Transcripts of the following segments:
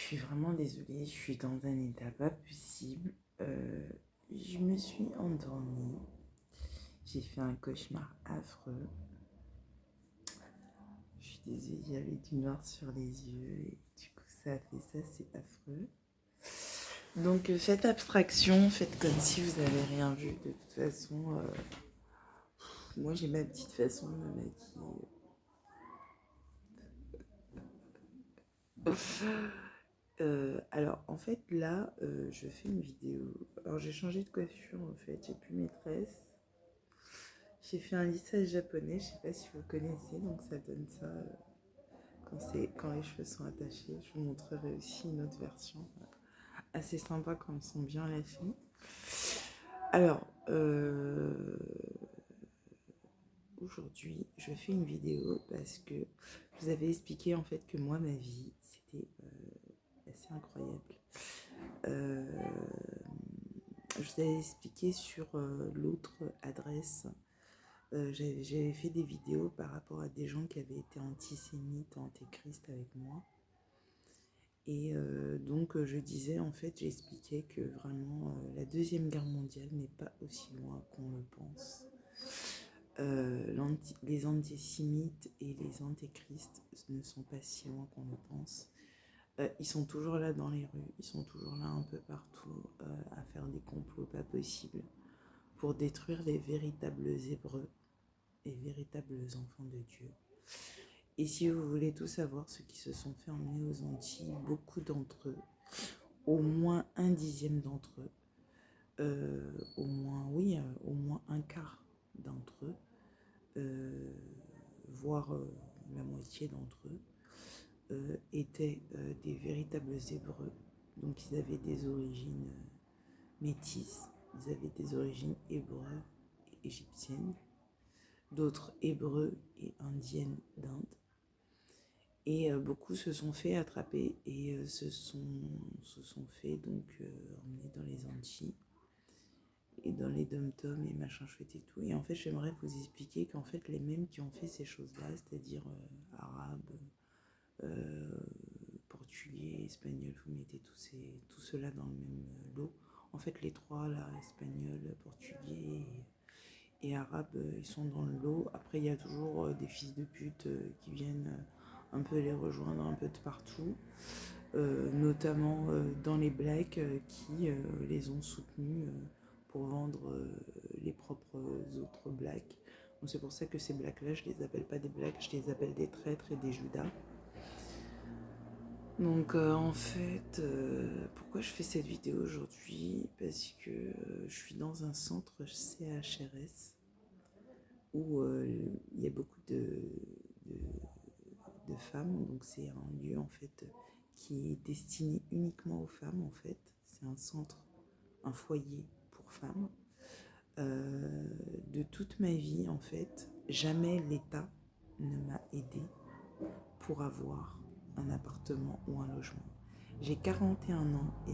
suis vraiment désolée, je suis dans un état pas possible. Je me suis endormie. J'ai fait un cauchemar affreux. Je suis désolée, il y avait du noir sur les yeux et du coup ça a fait ça, c'est affreux. Donc faites abstraction, faites comme si vous n'avez rien vu. De toute façon, moi j'ai ma petite façon de me maquiller. Alors en fait là je fais une vidéo. Alors j'ai changé de coiffure en fait, j'ai plus mes tresses. J'ai fait un lissage japonais, je sais pas si vous connaissez, donc ça donne ça quand les cheveux sont attachés. Je vous montrerai aussi une autre version assez sympa quand ils sont bien lâchés. Alors aujourd'hui je fais une vidéo parce que je vous avais expliqué en fait que moi ma vie c'était assez incroyable. Je vous avais expliqué sur l'autre adresse. J'avais fait des vidéos par rapport à des gens qui avaient été antisémites, antéchrist avec moi. Et donc je disais, en fait, j'expliquais que vraiment la Deuxième Guerre mondiale n'est pas aussi loin qu'on le pense. Les antisémites et les antéchrists ne sont pas si loin qu'on le pense. Ils sont toujours là dans les rues, ils sont toujours là un peu partout à faire des complots pas possibles pour détruire les véritables Hébreux, les véritables enfants de Dieu. Et si vous voulez tout savoir, ceux qui se sont fait emmener aux Antilles, beaucoup d'entre eux, au moins un dixième d'entre eux, au moins un quart d'entre eux, voire la moitié d'entre eux, étaient des véritables Hébreux. Donc ils avaient des origines métisses, ils avaient des origines hébreues et égyptiennes, d'autres hébreux et indiennes d'Inde. Et beaucoup se sont fait attraper et se sont fait donc emmener dans les Antilles et dans les dom-toms et machin chouette et tout. Et en fait, j'aimerais vous expliquer qu'en fait, les mêmes qui ont fait ces choses-là, c'est-à-dire arabes, portugais, espagnols, vous mettez tout cela dans le même lot. En fait, les trois, là, espagnol, portugais et arabes, ils sont dans le lot. Après, il y a toujours des fils de pute qui viennent un peu les rejoindre un peu de partout, notamment dans les blacks qui les ont soutenus pour vendre les propres autres blacks. Donc c'est pour ça que ces blacks-là, je les appelle pas des blacks, je les appelle des traîtres et des judas. Donc en fait, pourquoi je fais cette vidéo aujourd'hui? Parce que je suis dans un centre CHRS où il y a beaucoup de femmes. Donc c'est un lieu en fait qui est destiné uniquement aux femmes en fait. C'est un centre, un foyer pour femmes. De toute ma vie en fait, jamais l'État ne m'a aidé pour avoir un appartement ou un logement. J'ai 41 ans et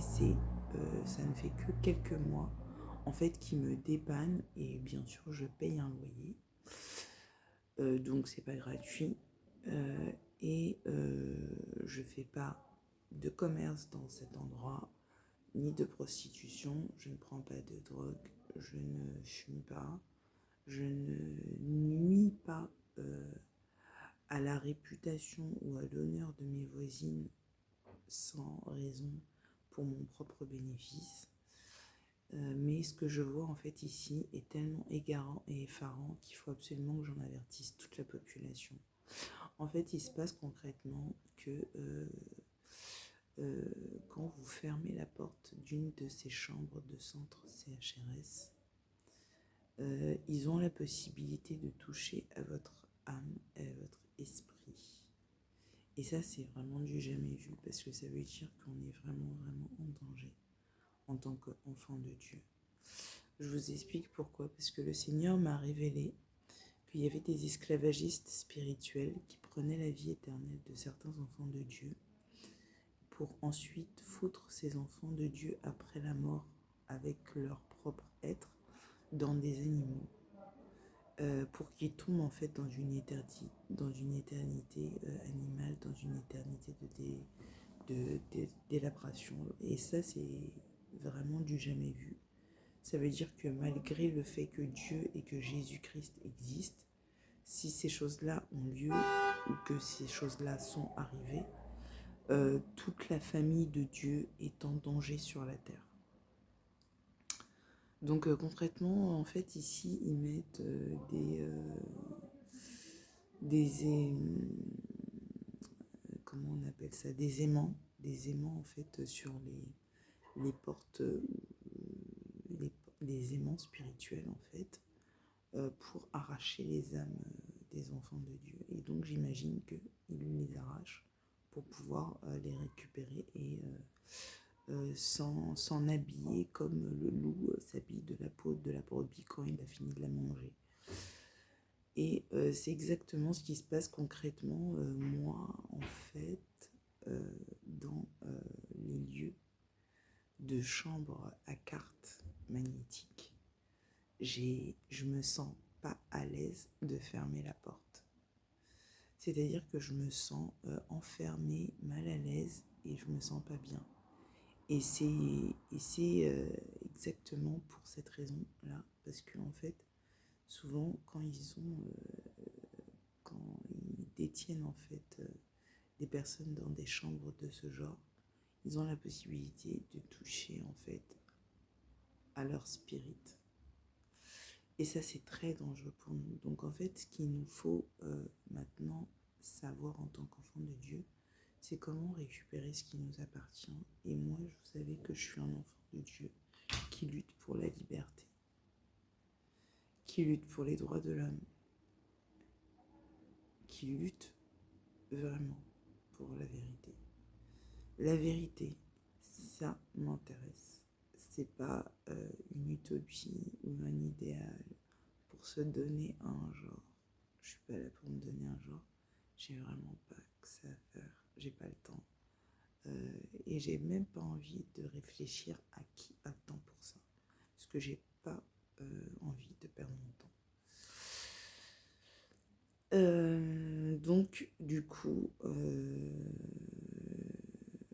ça ne fait que quelques mois en fait qui me dépanne et bien sûr je paye un loyer. Donc c'est pas gratuit et je fais pas de commerce dans cet endroit ni de prostitution, je ne prends pas de drogue, je ne fume pas, je ne nuis pas à la réputation ou à l'honneur de mes voisines sans raison pour mon propre bénéfice. Mais ce que je vois en fait ici est tellement égarant et effarant qu'il faut absolument que j'en avertisse toute la population. En fait, il se passe concrètement que quand vous fermez la porte d'une de ces chambres de centre CHRS, ils ont la possibilité de toucher à votre âme et à votre esprit. Et ça, c'est vraiment du jamais vu, parce que ça veut dire qu'on est vraiment, vraiment en danger en tant qu'enfant de Dieu. Je vous explique pourquoi. Parce que le Seigneur m'a révélé qu'il y avait des esclavagistes spirituels qui prenaient la vie éternelle de certains enfants de Dieu pour ensuite foutre ces enfants de Dieu après la mort avec leur propre être dans des animaux. Pour qu'ils tombent en fait dans une éternité animale, dans une éternité délabration. Et ça, c'est vraiment du jamais vu. Ça veut dire que malgré le fait que Dieu et que Jésus-Christ existent, si ces choses-là ont lieu ou que ces choses-là sont arrivées, toute la famille de Dieu est en danger sur la terre. Donc concrètement, en fait, ici, ils mettent comment on appelle ça, des aimants en fait sur les portes, les aimants spirituels en fait, pour arracher les âmes des enfants de Dieu. Et donc j'imagine qu'ils les arrachent pour pouvoir les récupérer et s'en habiller comme le loup s'habille de la peau de la brebis quand il a fini de la manger. Et c'est exactement ce qui se passe concrètement, moi, en fait, dans les lieux de chambre à cartes magnétiques. Je me sens pas à l'aise de fermer la porte. C'est-à-dire que je me sens enfermée, mal à l'aise et je me sens pas bien. Et c'est exactement pour cette raison-là, parce qu'en fait, souvent, quand ils détiennent en fait des personnes dans des chambres de ce genre, ils ont la possibilité de toucher en fait à leur spirit. Et ça, c'est très dangereux pour nous. Donc en fait, ce qu'il nous faut maintenant savoir en tant qu'enfant de Dieu, c'est comment récupérer ce qui nous appartient. Et moi, vous savez que je suis un enfant de Dieu qui lutte pour la liberté, qui lutte pour les droits de l'homme, qui lutte vraiment pour la vérité. La vérité, ça m'intéresse. C'est pas une utopie ou un idéal pour se donner un genre. Je suis pas là pour me donner un genre. J'ai vraiment pas que ça à faire. J'ai pas le temps. Et j'ai même pas envie de réfléchir à qui a le temps pour ça. Parce que j'ai pas envie de perdre mon temps. Donc, du coup,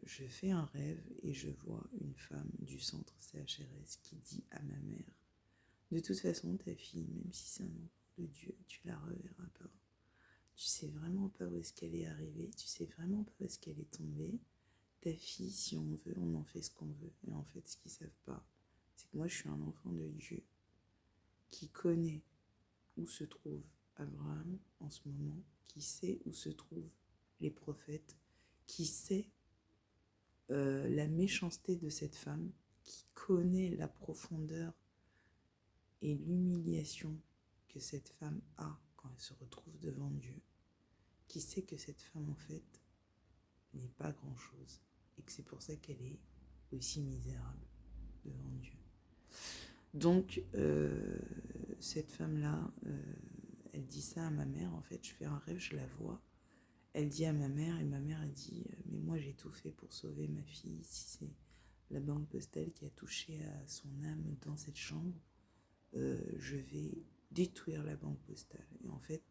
je fais un rêve et je vois une femme du centre CHRS qui dit à ma mère: de toute façon, ta fille, même si c'est un enfant de Dieu, tu la reverras pas. Tu sais vraiment pas où est-ce qu'elle est arrivée, tu sais vraiment pas où est-ce qu'elle est tombée. Ta fille, si on veut, on en fait ce qu'on veut. Et en fait, ce qu'ils savent pas, c'est que moi, je suis un enfant de Dieu qui connaît où se trouve Abraham en ce moment, qui sait où se trouvent les prophètes, qui sait la méchanceté de cette femme, qui connaît la profondeur et l'humiliation que cette femme a quand elle se retrouve devant Dieu, qui sait que cette femme en fait n'est pas grand-chose et que c'est pour ça qu'elle est aussi misérable devant Dieu. Donc cette femme-là, elle dit ça à ma mère. En fait, je fais un rêve, je la vois. Elle dit à ma mère, et ma mère a dit mais moi j'ai tout fait pour sauver ma fille. Si c'est la banque postale qui a touché à son âme dans cette chambre, je vais détruire la banque postale. Et en fait,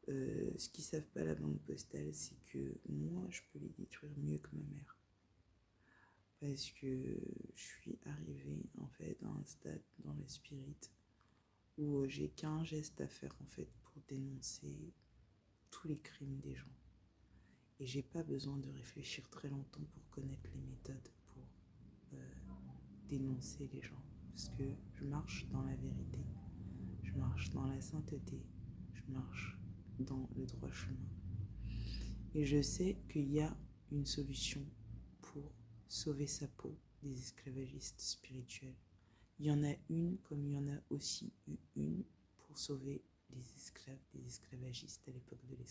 ce qu'ils savent pas, la banque postale, c'est que moi je peux les détruire mieux que ma mère. Parce que je suis arrivée en fait à un stade dans le spirit où j'ai qu'un geste à faire en fait pour dénoncer tous les crimes des gens. Et j'ai pas besoin de réfléchir très longtemps pour connaître les méthodes pour dénoncer les gens. Parce que je marche dans la vérité, je marche dans la sainteté, je marche dans le droit chemin. Et je sais qu'il y a une solution pour sauver sa peau des esclavagistes spirituels. Il y en a une comme il y en a aussi eu une pour sauver les esclaves des esclavagistes à l'époque de l'esclavage.